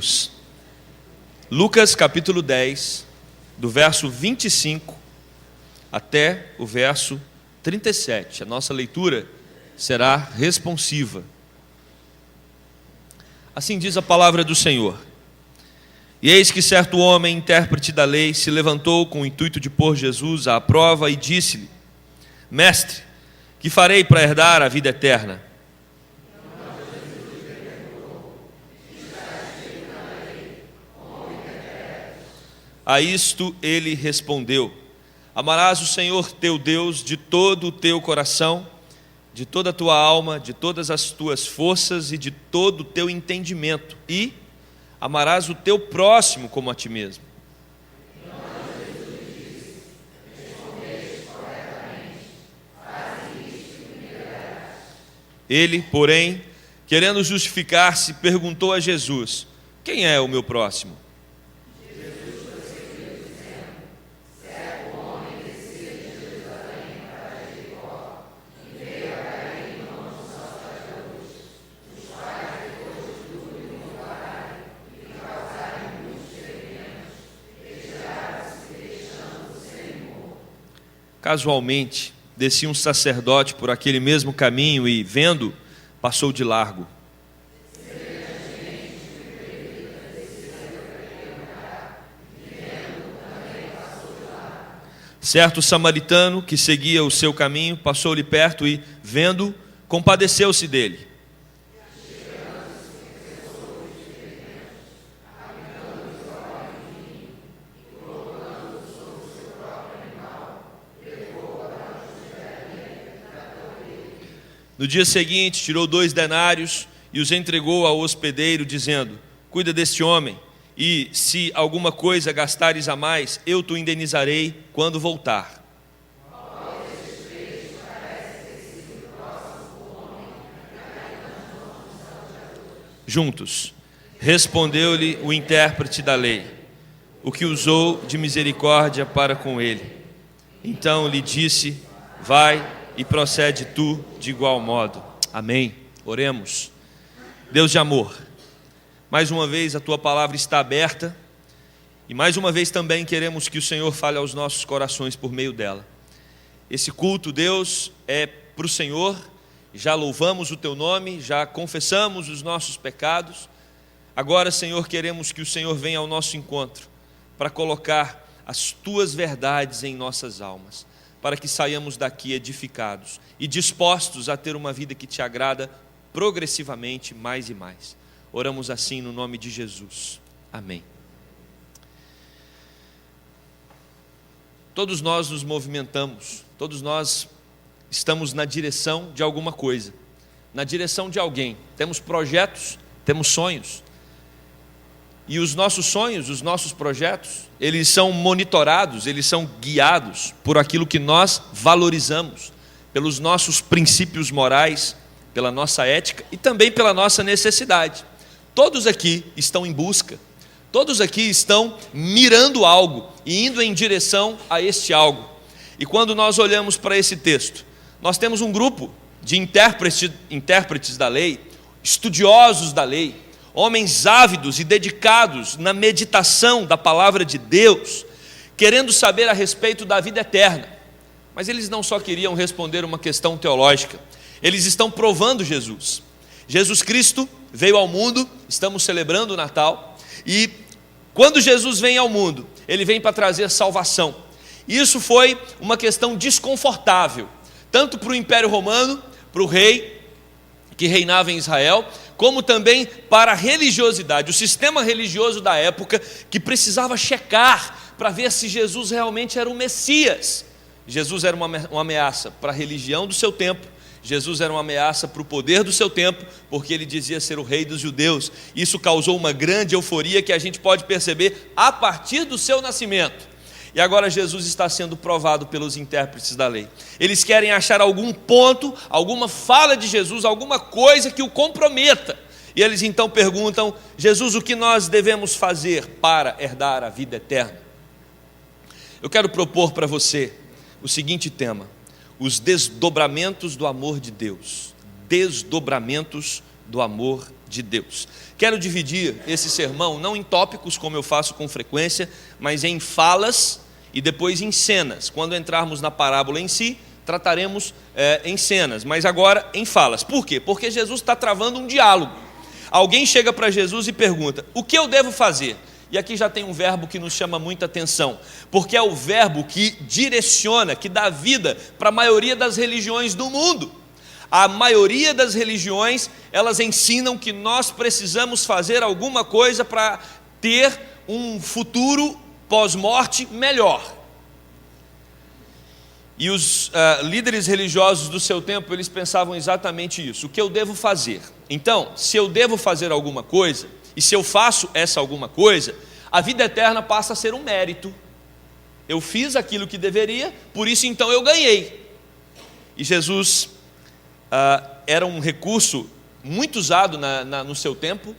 versículos. Lucas capítulo 10, do verso 25 até o verso 37. A nossa leitura será responsiva. Assim diz a palavra do Senhor. E eis que certo homem, intérprete da lei, se levantou com o intuito de pôr Jesus à prova e disse-lhe: Mestre, que farei para herdar a vida eterna? A isto ele respondeu: Amarás o Senhor teu Deus de todo o teu coração, de toda a tua alma, de todas as tuas forças e de todo o teu entendimento, e amarás o teu próximo como a ti mesmo. Ele, porém, querendo justificar-se, perguntou a Jesus: Quem é o meu próximo? Casualmente, descia um sacerdote por aquele mesmo caminho e, vendo, passou de largo. Certo samaritano que seguia o seu caminho passou-lhe perto e, vendo, compadeceu-se dele. No dia seguinte, tirou 2 denários e os entregou ao hospedeiro, dizendo: Cuida deste homem, e se alguma coisa gastares a mais, eu te indenizarei quando voltar. Juntos, respondeu-lhe o intérprete da lei, o que usou de misericórdia para com ele. Então lhe disse: Vai e procede tu de igual modo. Amém. Oremos. Deus de amor, mais uma vez a tua palavra está aberta e mais uma vez também queremos que o Senhor fale aos nossos corações por meio dela. Esse culto, Deus, é para o Senhor. Já louvamos o teu nome, já confessamos os nossos pecados. Agora, Senhor, queremos que o Senhor venha ao nosso encontro para colocar as tuas verdades em nossas almas, para que saiamos daqui edificados e dispostos a ter uma vida que te agrada progressivamente mais e mais. Oramos assim no nome de Jesus. Amém. Todos nós nos movimentamos, todos nós estamos na direção de alguma coisa, na direção de alguém. Temos projetos, temos sonhos. E os nossos sonhos, os nossos projetos, eles são monitorados, eles são guiados por aquilo que nós valorizamos, pelos nossos princípios morais, pela nossa ética e também pela nossa necessidade. Todos aqui estão em busca, todos aqui estão mirando algo e indo em direção a este algo. E quando nós olhamos para esse texto, nós temos um grupo de intérpretes da lei, estudiosos da lei, homens ávidos e dedicados na meditação da palavra de Deus, querendo saber a respeito da vida eterna. Mas eles não só queriam responder uma questão teológica, eles estão provando Jesus. Jesus Cristo veio ao mundo, estamos celebrando o Natal, e quando Jesus vem ao mundo, ele vem para trazer salvação. Isso foi uma questão desconfortável, tanto para o Império Romano, para o rei que reinava em Israel, como também para a religiosidade, o sistema religioso da época, que precisava checar para ver se Jesus realmente era o Messias. Jesus era uma ameaça para a religião do seu tempo, Jesus era uma ameaça para o poder do seu tempo, porque ele dizia ser o rei dos judeus. Isso causou uma grande euforia que a gente pode perceber a partir do seu nascimento. E agora Jesus está sendo provado pelos intérpretes da lei. Eles querem achar algum ponto, alguma fala de Jesus, alguma coisa que o comprometa. E eles então perguntam: Jesus, o que nós devemos fazer para herdar a vida eterna? Eu quero propor para você o seguinte tema: os desdobramentos do amor de Deus. Desdobramentos do amor de Deus. Quero dividir esse sermão não em tópicos, como eu faço com frequência, mas em falas e depois em cenas. Quando entrarmos na parábola em si, trataremos em cenas, mas agora em falas. Por quê? Porque Jesus está travando um diálogo. Alguém chega para Jesus e pergunta: o que eu devo fazer? E aqui já tem um verbo que nos chama muita atenção, porque é o verbo que direciona, que dá vida para a maioria das religiões do mundo. A maioria das religiões, elas ensinam que nós precisamos fazer alguma coisa para ter um futuro pós-morte melhor. E os líderes religiosos do seu tempo, eles pensavam exatamente isso: o que eu devo fazer? Então, se eu devo fazer alguma coisa, e se eu faço essa alguma coisa, a vida eterna passa a ser um mérito. Eu fiz aquilo que deveria, por isso então eu ganhei. E Jesus era um recurso muito usado no seu tempo,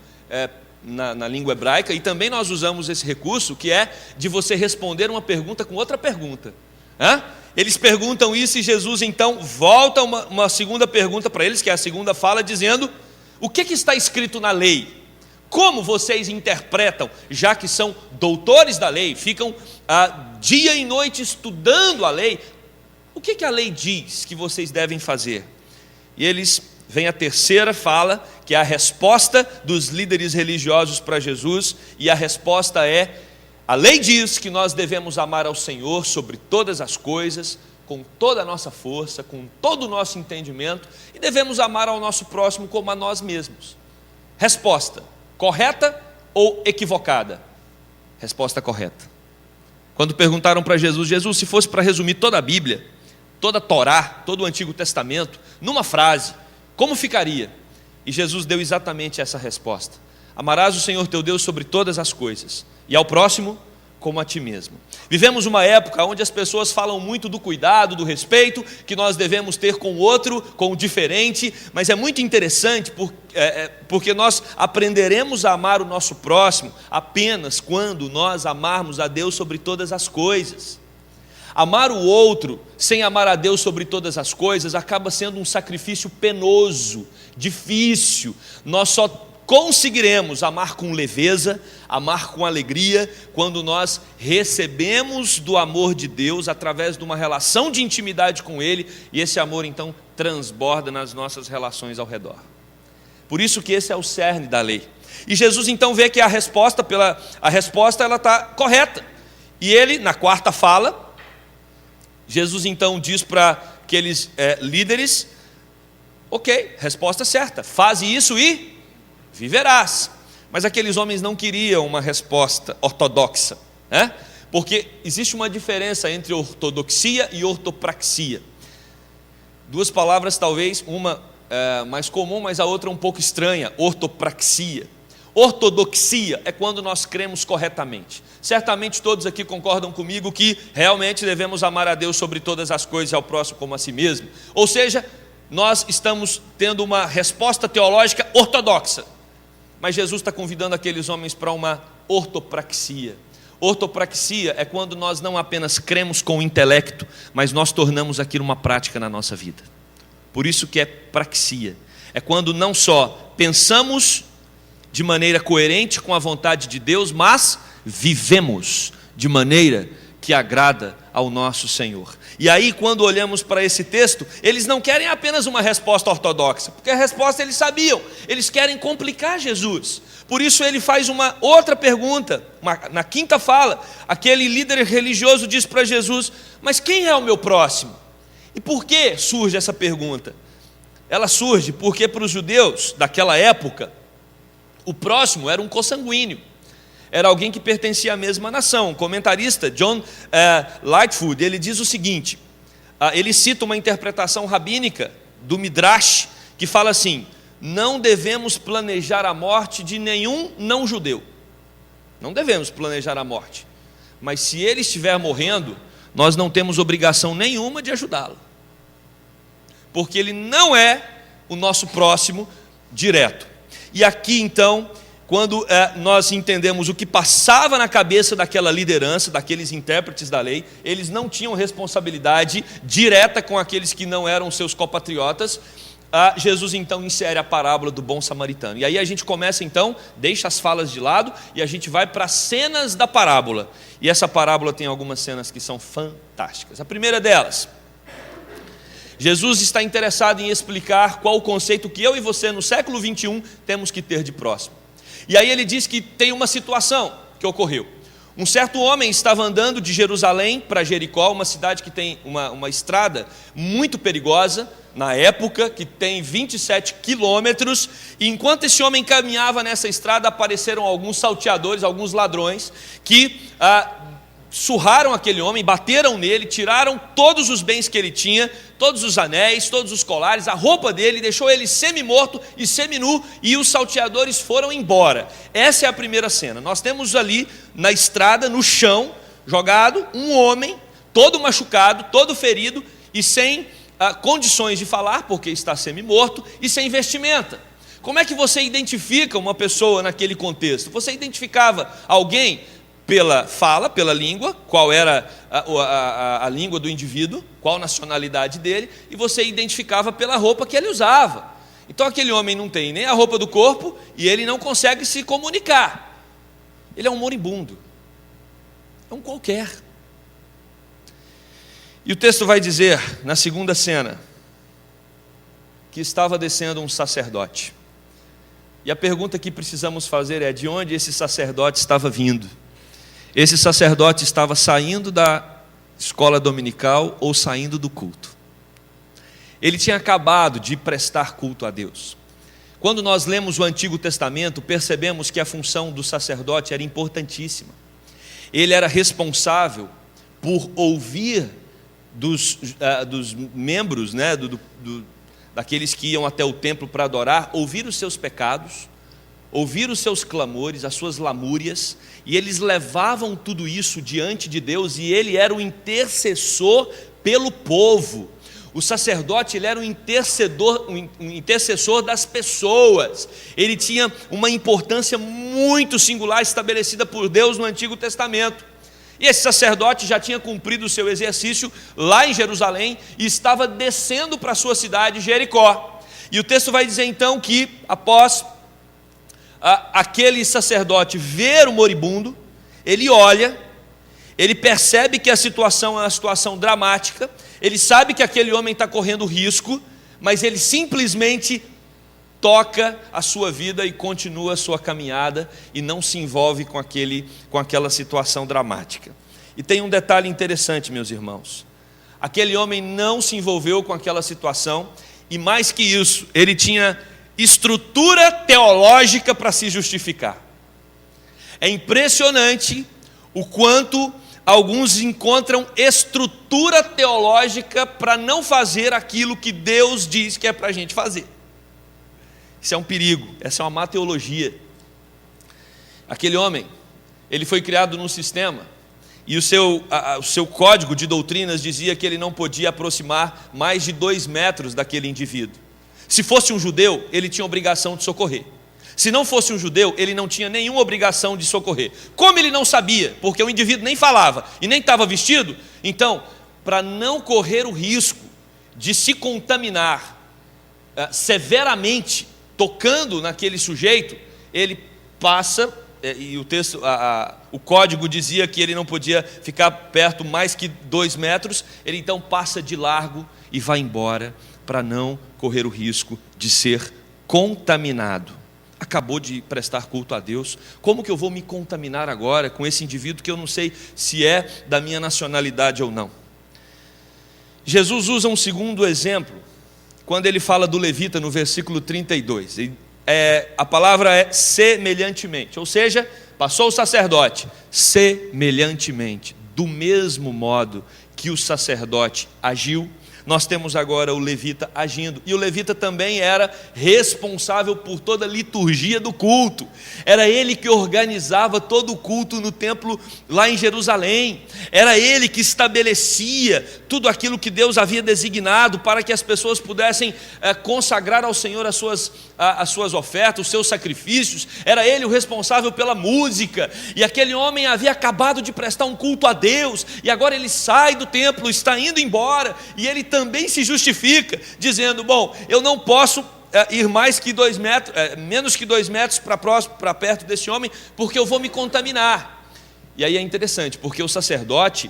na língua hebraica, e também nós usamos esse recurso, que é de você responder uma pergunta com outra pergunta. Eles perguntam isso e Jesus então volta uma segunda pergunta para eles, que é a segunda fala, dizendo: o que está escrito na lei? Como vocês interpretam, já que são doutores da lei, ficam dia e noite estudando a lei, o que a lei diz que vocês devem fazer? E eles vêm a terceira fala, que é a resposta dos líderes religiosos para Jesus, e a resposta é: a lei diz que nós devemos amar ao Senhor sobre todas as coisas, com toda a nossa força, com todo o nosso entendimento, e devemos amar ao nosso próximo como a nós mesmos. Resposta: correta ou equivocada? Resposta correta. Quando perguntaram para Jesus: Jesus, se fosse para resumir toda a Bíblia, toda a Torá, todo o Antigo Testamento, numa frase, como ficaria? E Jesus deu exatamente essa resposta: amarás o Senhor teu Deus sobre todas as coisas, e ao próximo como a ti mesmo. Vivemos uma época onde as pessoas falam muito do cuidado, do respeito que nós devemos ter com o outro, com o diferente, mas é muito interessante porque nós aprenderemos a amar o nosso próximo apenas quando nós amarmos a Deus sobre todas as coisas. Amar o outro sem amar a Deus sobre todas as coisas acaba sendo um sacrifício penoso, difícil. Nós só conseguiremos amar com leveza, amar com alegria, quando nós recebemos do amor de Deus através de uma relação de intimidade com Ele, e esse amor então transborda nas nossas relações ao redor. Por isso que esse é o cerne da lei. E Jesus então vê que a resposta ela está correta. E ele, na quarta fala, Jesus então diz para aqueles líderes: ok, resposta certa, faze isso e viverás. Mas aqueles homens não queriam uma resposta ortodoxa, porque existe uma diferença entre ortodoxia e ortopraxia. Duas palavras, talvez, uma mais comum, mas a outra um pouco estranha: ortopraxia. Ortodoxia é quando nós cremos corretamente. Certamente todos aqui concordam comigo que realmente devemos amar a Deus sobre todas as coisas e ao próximo como a si mesmo. Ou seja, nós estamos tendo uma resposta teológica ortodoxa. Mas Jesus está convidando aqueles homens para uma ortopraxia. Ortopraxia é quando nós não apenas cremos com o intelecto, mas nós tornamos aquilo uma prática na nossa vida. Por isso que é praxia. É quando não só pensamos de maneira coerente com a vontade de Deus, mas vivemos de maneira que agrada ao nosso Senhor. E aí, quando olhamos para esse texto, eles não querem apenas uma resposta ortodoxa, porque a resposta eles sabiam, eles querem complicar Jesus. Por isso ele faz uma outra pergunta, na quinta fala, aquele líder religioso diz para Jesus: mas quem é o meu próximo? E por que surge essa pergunta? Ela surge porque para os judeus daquela época, o próximo era um consanguíneo. Era alguém que pertencia à mesma nação. O comentarista John Lightfoot, ele diz o seguinte, ele cita uma interpretação rabínica do Midrash, que fala assim: não devemos planejar a morte de nenhum não-judeu. Não devemos planejar a morte. Mas se ele estiver morrendo, nós não temos obrigação nenhuma de ajudá-lo. Porque ele não é o nosso próximo direto. E aqui então, quando nós entendemos o que passava na cabeça daquela liderança, daqueles intérpretes da lei, eles não tinham responsabilidade direta com aqueles que não eram seus compatriotas. Jesus então insere a parábola do bom samaritano. E aí a gente começa então, deixa as falas de lado e a gente vai para as cenas da parábola. E essa parábola tem algumas cenas que são fantásticas. A primeira delas, Jesus está interessado em explicar qual o conceito que eu e você no século 21 temos que ter de próximo. E aí ele diz que tem uma situação que ocorreu. Um certo homem estava andando de Jerusalém para Jericó, uma cidade que tem uma estrada muito perigosa, na época, que tem 27 quilômetros, e enquanto esse homem caminhava nessa estrada, apareceram alguns salteadores, alguns ladrões, que surraram aquele homem, bateram nele, tiraram todos os bens que ele tinha, todos os anéis, todos os colares, a roupa dele, deixou ele semi-morto e semi-nu, e os salteadores foram embora. Essa é a primeira cena. Nós temos ali na estrada, no chão, jogado, um homem, todo machucado, todo ferido, e sem condições de falar, porque está semi-morto, e sem vestimenta. Como é que você identifica uma pessoa naquele contexto? Você identificava alguém pela fala, pela língua, qual era a língua do indivíduo, qual a nacionalidade dele, e você identificava pela roupa que ele usava. Então aquele homem não tem nem a roupa do corpo e ele não consegue se comunicar. Ele é um moribundo, é um qualquer. E o texto vai dizer, na segunda cena, que estava descendo um sacerdote. E a pergunta que precisamos fazer é: de onde esse sacerdote estava vindo? Esse sacerdote estava saindo da escola dominical ou saindo do culto? Ele tinha acabado de prestar culto a Deus. Quando nós lemos o Antigo Testamento, percebemos que a função do sacerdote era importantíssima. Ele era responsável por ouvir dos membros, né, daqueles que iam até o templo para adorar, ouvir os seus pecados, ouvir os seus clamores, as suas lamúrias, e eles levavam tudo isso diante de Deus, e ele era o intercessor pelo povo. O sacerdote, ele era um intercessor das pessoas. Ele tinha uma importância muito singular estabelecida por Deus no Antigo Testamento. E esse sacerdote já tinha cumprido o seu exercício lá em Jerusalém e estava descendo para a sua cidade, Jericó. E o texto vai dizer então que, após aquele sacerdote ver o moribundo, ele olha, ele percebe que a situação é uma situação dramática, ele sabe que aquele homem está correndo risco, mas ele simplesmente toca a sua vida e continua a sua caminhada e não se envolve com aquela situação dramática. E tem um detalhe interessante, meus irmãos: aquele homem não se envolveu com aquela situação, e mais que isso, ele tinha estrutura teológica para se justificar. É impressionante o quanto alguns encontram estrutura teológica para não fazer aquilo que Deus diz que é para a gente fazer. Isso é um perigo, essa é uma má teologia. Aquele homem, ele foi criado num sistema, e o seu código de doutrinas dizia que ele não podia aproximar mais de 2 metros daquele indivíduo. Se fosse um judeu, ele tinha obrigação de socorrer. Se não fosse um judeu, ele não tinha nenhuma obrigação de socorrer. Como ele não sabia, porque o indivíduo nem falava e nem estava vestido, então, para não correr o risco de se contaminar severamente, tocando naquele sujeito, ele passa, e o texto, o código dizia que ele não podia ficar perto mais que 2 metros, ele então passa de largo e vai embora, para não correr o risco de ser contaminado. Acabou de prestar culto a Deus, como que eu vou me contaminar agora com esse indivíduo que eu não sei se é da minha nacionalidade ou não? Jesus usa um segundo exemplo, quando ele fala do levita no versículo 32, a palavra é semelhantemente, ou seja, passou o sacerdote, semelhantemente, do mesmo modo que o sacerdote agiu, nós temos agora o levita agindo, e o levita também era responsável por toda a liturgia do culto, era ele que organizava todo o culto no templo lá em Jerusalém, era ele que estabelecia tudo aquilo que Deus havia designado para que as pessoas pudessem consagrar ao Senhor as suas ofertas, os seus sacrifícios, era ele o responsável pela música, e aquele homem havia acabado de prestar um culto a Deus, e agora ele sai do templo, está indo embora, e ele também se justifica, dizendo: bom, eu não posso ir mais que 2 metros, menos que 2 metros para perto desse homem, porque eu vou me contaminar. E aí é interessante, porque o sacerdote,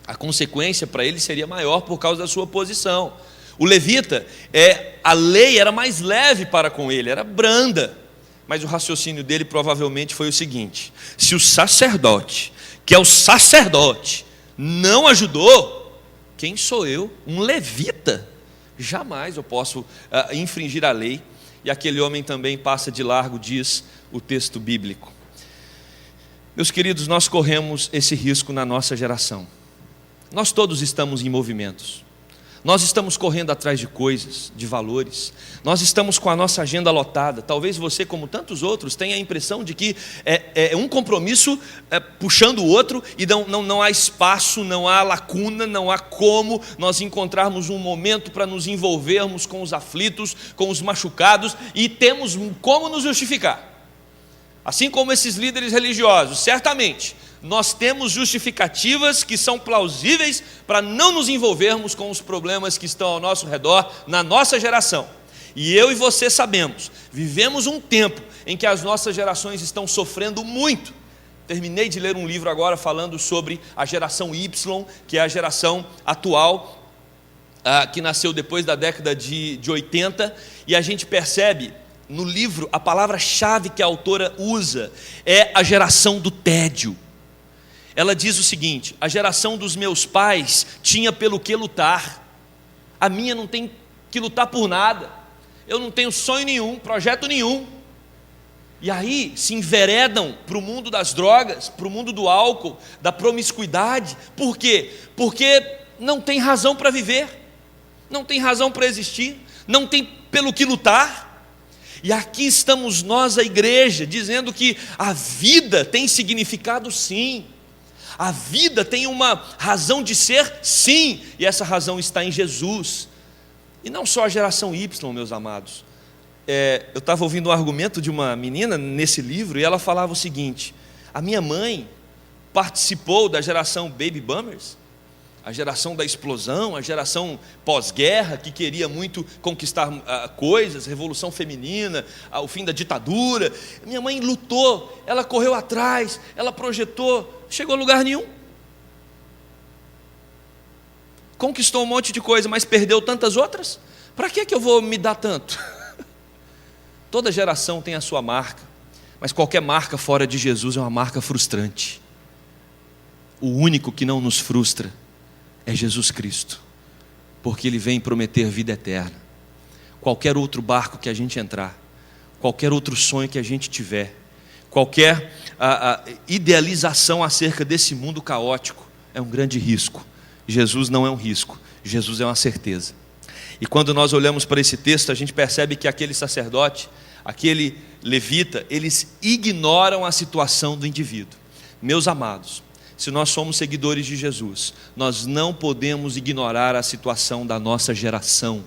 a consequência para ele seria maior por causa da sua posição. O levita, a lei era mais leve para com ele, era branda. Mas o raciocínio dele provavelmente foi o seguinte: se o sacerdote, que é o sacerdote, não ajudou, quem sou eu? Um levita? Jamais eu posso infringir a lei. E aquele homem também passa de largo, diz o texto bíblico. Meus queridos, nós corremos esse risco na nossa geração. Nós todos estamos em movimentos. Nós estamos correndo atrás de coisas, de valores. Nós estamos com a nossa agenda lotada. Talvez você, como tantos outros, tenha a impressão de que é um compromisso puxando o outro e não há espaço, não há lacuna, não há como nós encontrarmos um momento para nos envolvermos com os aflitos, com os machucados, e temos como nos justificar. Assim como esses líderes religiosos, certamente, nós temos justificativas que são plausíveis para não nos envolvermos com os problemas que estão ao nosso redor, na nossa geração. E eu e você sabemos, vivemos um tempo em que as nossas gerações estão sofrendo muito. Terminei de ler um livro agora falando sobre a geração Y, que é a geração atual, que nasceu depois da década de 80, e a gente percebe no livro, a palavra-chave que a autora usa é a geração do tédio. Ela diz o seguinte: a geração dos meus pais tinha pelo que lutar, a minha não tem que lutar por nada, eu não tenho sonho nenhum, projeto nenhum. E aí se enveredam para o mundo das drogas, para o mundo do álcool, da promiscuidade. Por quê? Porque não tem razão para viver, não tem razão para existir, não tem pelo que lutar. E aqui estamos nós, a igreja, dizendo que a vida tem significado sim, a vida tem uma razão de ser sim, e essa razão está em Jesus. E não só a geração Y, meus amados. Eu estava ouvindo um argumento de uma menina nesse livro, e ela falava o seguinte: a minha mãe participou da geração Baby Boomers, a geração da explosão, a geração pós-guerra, que queria muito conquistar coisas, revolução feminina, o fim da ditadura. Minha mãe lutou, ela correu atrás, ela projetou, chegou a lugar nenhum. Conquistou um monte de coisa, mas perdeu tantas outras. Para que eu vou me dar tanto? Toda geração tem a sua marca, mas qualquer marca fora de Jesus é uma marca frustrante. O único que não nos frustra é Jesus Cristo, porque Ele vem prometer vida eterna. Qualquer outro barco que a gente entrar, qualquer outro sonho que a gente tiver, qualquer idealização acerca desse mundo caótico, é um grande risco. Jesus não é um risco, Jesus é uma certeza. E quando nós olhamos para esse texto, a gente percebe que aquele sacerdote, aquele levita, eles ignoram a situação do indivíduo. Meus amados, se nós somos seguidores de Jesus, nós não podemos ignorar a situação da nossa geração.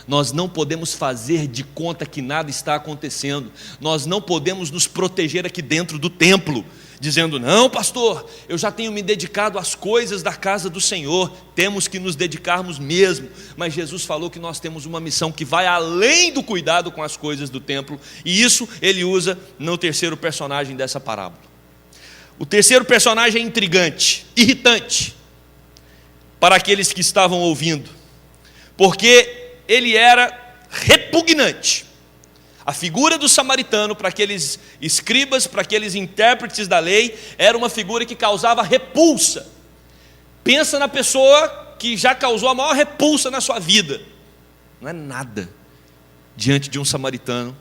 Nós não podemos fazer de conta que nada está acontecendo. Nós não podemos nos proteger aqui dentro do templo, dizendo: não, pastor, eu já tenho me dedicado às coisas da casa do Senhor. Temos que nos dedicarmos mesmo. Mas Jesus falou que nós temos uma missão que vai além do cuidado com as coisas do templo. E isso Ele usa no terceiro personagem dessa parábola. O terceiro personagem é intrigante, irritante para aqueles que estavam ouvindo, porque ele era repugnante. A figura do samaritano, para aqueles escribas, para aqueles intérpretes da lei, era uma figura que causava repulsa. Pensa na pessoa que já causou a maior repulsa na sua vida. Não é nada diante de um samaritano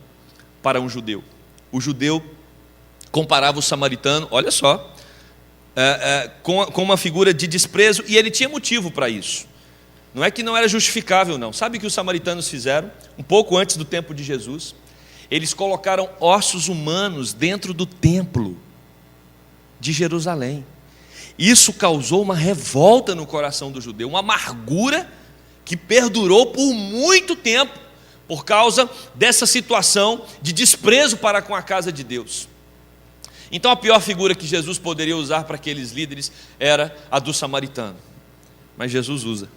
para um judeu. O judeu comparava o samaritano, olha só, com uma figura de desprezo, e ele tinha motivo para isso. Não é que não era justificável, não. Sabe o que os samaritanos fizeram? Um pouco antes do tempo de Jesus, eles colocaram ossos humanos dentro do templo de Jerusalém. Isso causou uma revolta no coração do judeu, uma amargura que perdurou por muito tempo, por causa dessa situação de desprezo para com a casa de Deus. Então a pior figura que Jesus poderia usar para aqueles líderes era a do samaritano. Mas Jesus usa.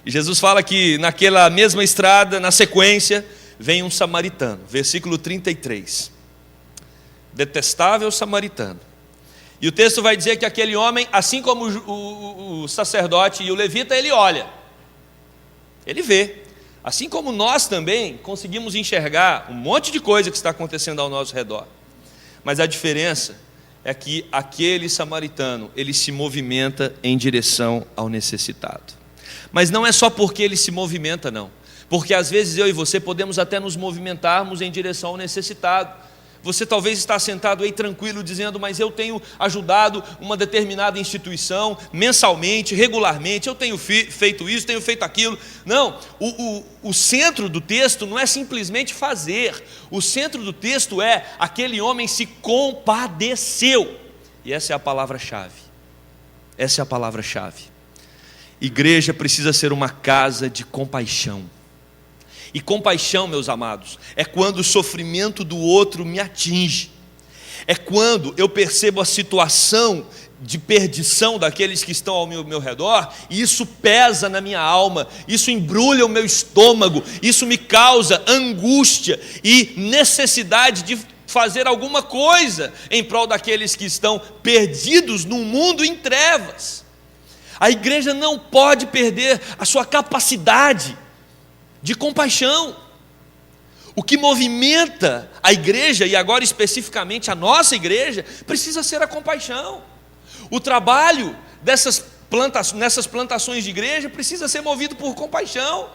E Jesus fala que naquela mesma estrada, na sequência, vem um samaritano. Versículo 33. Detestável samaritano. E o texto vai dizer que aquele homem, assim como o sacerdote e o levita, ele olha. Ele vê. Assim como nós também conseguimos enxergar um monte de coisa que está acontecendo ao nosso redor. Mas a diferença é que aquele samaritano, ele se movimenta em direção ao necessitado. Mas não é só porque ele se movimenta, não. Porque às vezes eu e você podemos até nos movimentarmos em direção ao necessitado. Você talvez está sentado aí tranquilo dizendo, mas eu tenho ajudado uma determinada instituição mensalmente, regularmente, eu tenho feito isso, tenho feito aquilo. Não, o centro do texto não é simplesmente fazer. O centro do texto é aquele homem se compadeceu. E essa é a palavra-chave. Essa é a palavra-chave. Igreja precisa ser uma casa de compaixão. E compaixão, meus amados, é quando o sofrimento do outro me atinge. É quando eu percebo a situação de perdição daqueles que estão ao meu redor, e isso pesa na minha alma, isso embrulha o meu estômago, isso me causa angústia e necessidade de fazer alguma coisa em prol daqueles que estão perdidos num mundo em trevas. A igreja não pode perder a sua capacidade de compaixão. O que movimenta a igreja, e agora especificamente a nossa igreja, precisa ser a compaixão. O trabalho nessas plantações de igreja precisa ser movido por compaixão.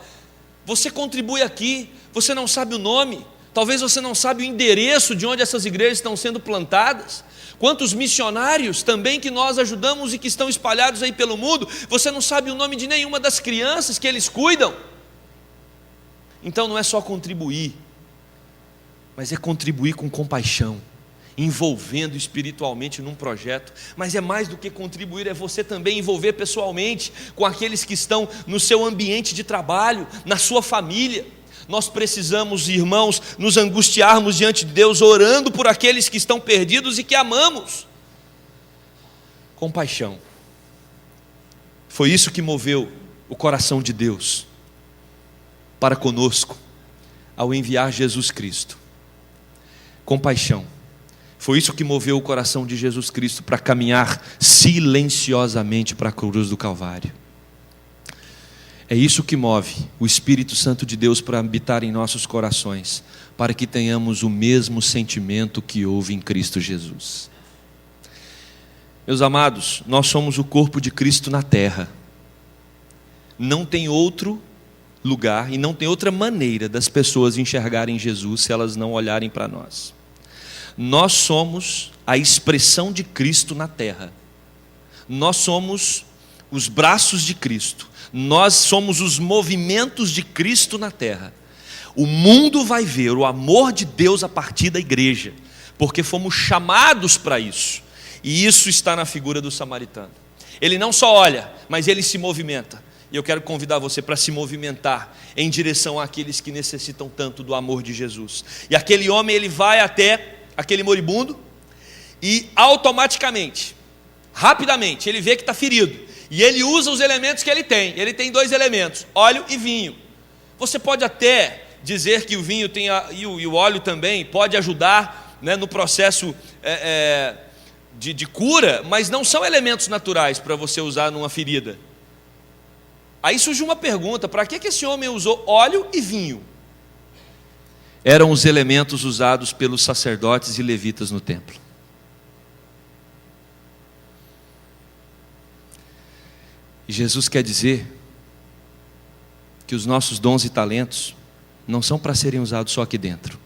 Você contribui aqui, você não sabe o nome, talvez você não sabe o endereço de onde essas igrejas estão sendo plantadas. Quantos missionários também que nós ajudamos e que estão espalhados aí pelo mundo, você não sabe o nome de nenhuma das crianças que eles cuidam. Então não é só contribuir, mas é contribuir com compaixão, envolvendo espiritualmente num projeto. Mas é mais do que contribuir, é você também envolver pessoalmente com aqueles que estão no seu ambiente de trabalho, na sua família. Nós precisamos, irmãos, nos angustiarmos diante de Deus, orando por aqueles que estão perdidos e que amamos. Compaixão. Foi isso que moveu o coração de Deus para conosco, ao enviar Jesus Cristo. Compaixão. Foi isso que moveu o coração de Jesus Cristo para caminhar silenciosamente para a cruz do Calvário. É isso que move o Espírito Santo de Deus para habitar em nossos corações, para que tenhamos o mesmo sentimento que houve em Cristo Jesus. Meus amados, nós somos o corpo de Cristo na terra. Não tem outro lugar e não tem outra maneira das pessoas enxergarem Jesus se elas não olharem para nós. Nós somos a expressão de Cristo na terra. Nós somos os braços de Cristo. Nós somos os movimentos de Cristo na terra. O mundo vai ver o amor de Deus a partir da igreja, porque fomos chamados para isso. E isso está na figura do samaritano. Ele não só olha, mas ele se movimenta. E eu quero convidar você para se movimentar em direção àqueles que necessitam tanto do amor de Jesus. E aquele homem, ele vai até aquele moribundo e automaticamente, rapidamente, ele vê que está ferido. E ele usa os elementos que ele tem. Ele tem 2 elementos, óleo e vinho. Você pode até dizer que o vinho tem e o óleo também pode ajudar, né, no processo de cura, mas não são elementos naturais para você usar numa ferida. Aí surge uma pergunta: para que esse homem usou óleo e vinho? Eram os elementos usados pelos sacerdotes e levitas no templo. E Jesus quer dizer que os nossos dons e talentos não são para serem usados só aqui dentro.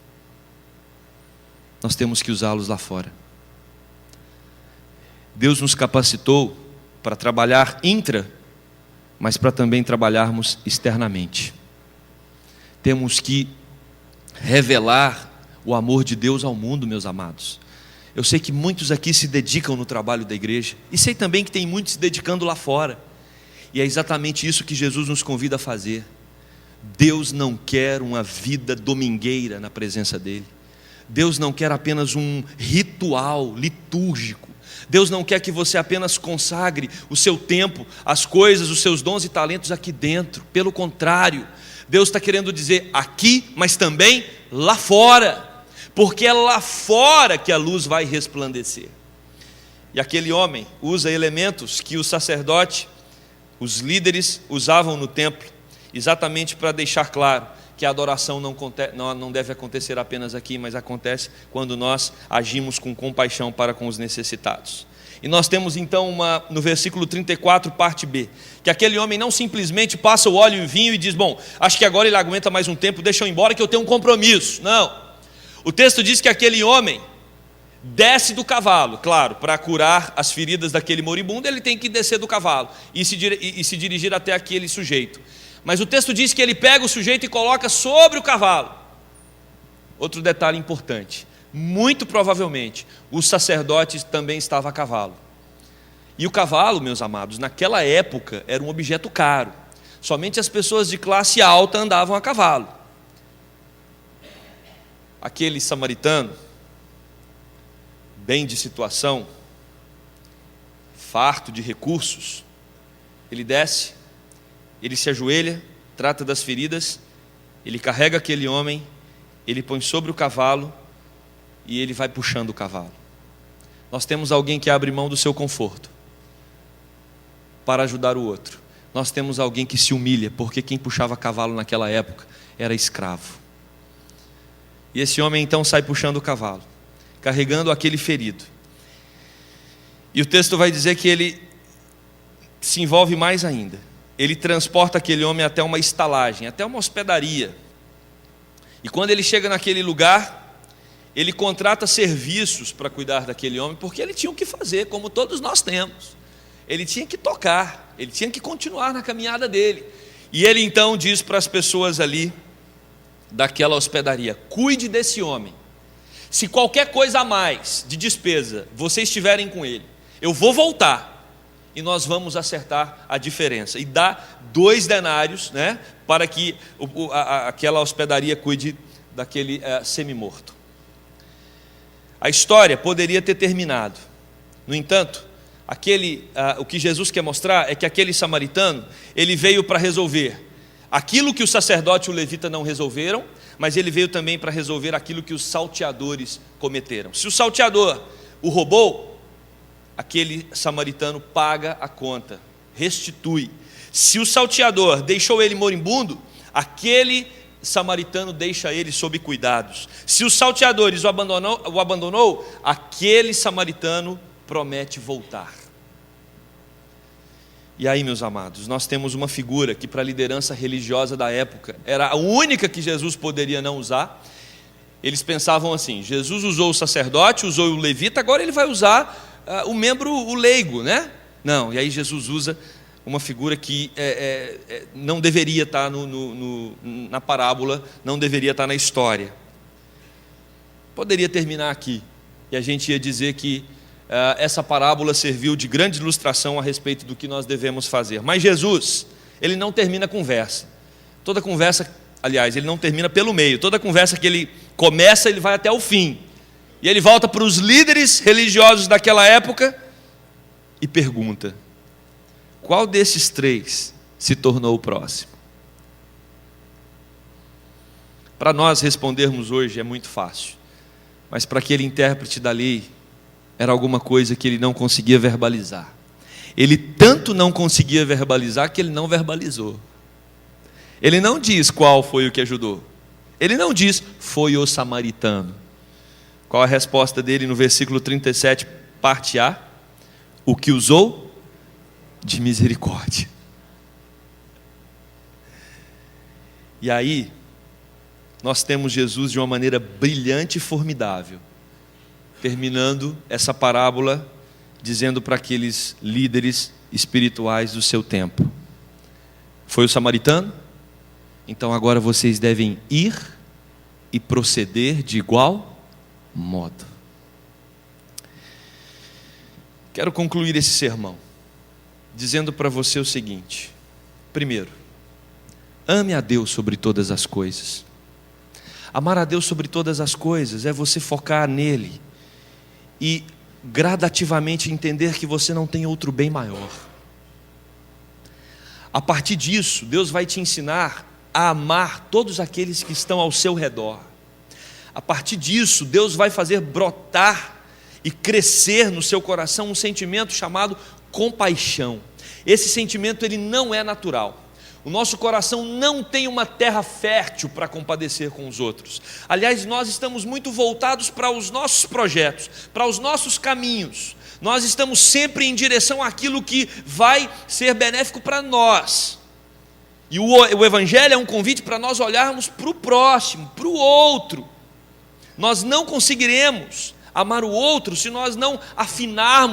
Nós temos que usá-los lá fora. Deus nos capacitou para trabalhar mas para também trabalharmos externamente. Temos que revelar o amor de Deus ao mundo, meus amados. Eu sei que muitos aqui se dedicam no trabalho da igreja, e sei também que tem muitos se dedicando lá fora, e é exatamente isso que Jesus nos convida a fazer. Deus não quer uma vida domingueira na presença dele. Deus não quer apenas um ritual litúrgico. Deus não quer que você apenas consagre o seu tempo, as coisas, os seus dons e talentos aqui dentro. Pelo contrário, Deus está querendo dizer aqui, mas também lá fora, porque é lá fora que a luz vai resplandecer. E aquele homem usa elementos que o sacerdote, os líderes usavam no templo, exatamente para deixar claro que a adoração não deve acontecer apenas aqui, mas acontece quando nós agimos com compaixão para com os necessitados. E nós temos então no versículo 34, parte B, que aquele homem não simplesmente passa o óleo e o vinho e diz, bom, acho que agora ele aguenta mais um tempo, deixa eu ir embora que eu tenho um compromisso. Não, o texto diz que aquele homem desce do cavalo, claro, para curar as feridas daquele moribundo, ele tem que descer do cavalo e se dirigir até aquele sujeito. Mas o texto diz que ele pega o sujeito e coloca sobre o cavalo. Outro detalhe importante, muito provavelmente o sacerdote também estava a cavalo. E o cavalo, meus amados, naquela época era um objeto caro. Somente as pessoas de classe alta andavam a cavalo. Aquele samaritano, bem de situação, farto de recursos, ele desce, ele se ajoelha, trata das feridas, ele carrega aquele homem, ele põe sobre o cavalo e ele vai puxando o cavalo. Nós temos alguém que abre mão do seu conforto para ajudar o outro. Nós temos alguém que se humilha, porque quem puxava cavalo naquela época era escravo. E esse homem então sai puxando o cavalo, carregando aquele ferido. E o texto vai dizer que ele se envolve mais ainda. Ele transporta aquele homem até uma estalagem, até uma hospedaria. E quando ele chega naquele lugar, ele contrata serviços para cuidar daquele homem, porque ele tinha o que fazer, como todos nós temos. Ele tinha que tocar, ele tinha que continuar na caminhada dele. E ele então diz para as pessoas ali daquela hospedaria, cuide desse homem. Se qualquer coisa a mais de despesa vocês tiverem com ele, eu vou voltar e nós vamos acertar a diferença. E dá 2 denários, né, para que aquela hospedaria cuide daquele semi-morto. A história poderia ter terminado. No entanto, o que Jesus quer mostrar é que aquele samaritano, ele veio para resolver aquilo que o sacerdote e o levita não resolveram, mas ele veio também para resolver aquilo que os salteadores cometeram. Se o salteador o roubou, aquele samaritano paga a conta, restitui. Se o salteador deixou ele moribundo, aquele samaritano deixa ele sob cuidados. Se os salteadores o abandonou, aquele samaritano promete voltar. E aí, meus amados, nós temos uma figura que para a liderança religiosa da época era a única que Jesus poderia não usar. Eles pensavam assim, Jesus usou o sacerdote, usou o levita, agora ele vai usar o leigo, né? Não, e aí Jesus usa uma figura que não deveria estar na parábola, não deveria estar na história. Poderia terminar aqui, e a gente ia dizer que essa parábola serviu de grande ilustração a respeito do que nós devemos fazer. Mas Jesus, ele não termina a conversa. Toda conversa, aliás, ele não termina pelo meio. Toda conversa que ele começa, ele vai até o fim. E ele volta para os líderes religiosos daquela época e pergunta: qual desses 3 se tornou o próximo? Para nós respondermos hoje é muito fácil, mas para aquele intérprete da lei era alguma coisa que ele não conseguia verbalizar. Ele tanto não conseguia verbalizar que ele não verbalizou. Ele não diz qual foi o que ajudou. Ele não diz, foi o samaritano. Qual a resposta dele no versículo 37, parte A? O que usou de misericórdia. E aí, nós temos Jesus de uma maneira brilhante e formidável, terminando essa parábola, dizendo para aqueles líderes espirituais do seu tempo: foi o samaritano? Então agora vocês devem ir e proceder de igual modo. Quero concluir esse sermão dizendo para você o seguinte: primeiro, ame a Deus sobre todas as coisas. Amar a Deus sobre todas as coisas é você focar nele e gradativamente entender que você não tem outro bem maior. A partir disso, Deus vai te ensinar a amar todos aqueles que estão ao seu redor. A partir disso, Deus vai fazer brotar e crescer no seu coração um sentimento chamado compaixão. Esse sentimento ele não é natural. O nosso coração não tem uma terra fértil para compadecer com os outros. Aliás, nós estamos muito voltados para os nossos projetos, para os nossos caminhos. Nós estamos sempre em direção àquilo que vai ser benéfico para nós. E o Evangelho é um convite para nós olharmos para o próximo, para o outro. Nós não conseguiremos amar o outro se nós não afinarmos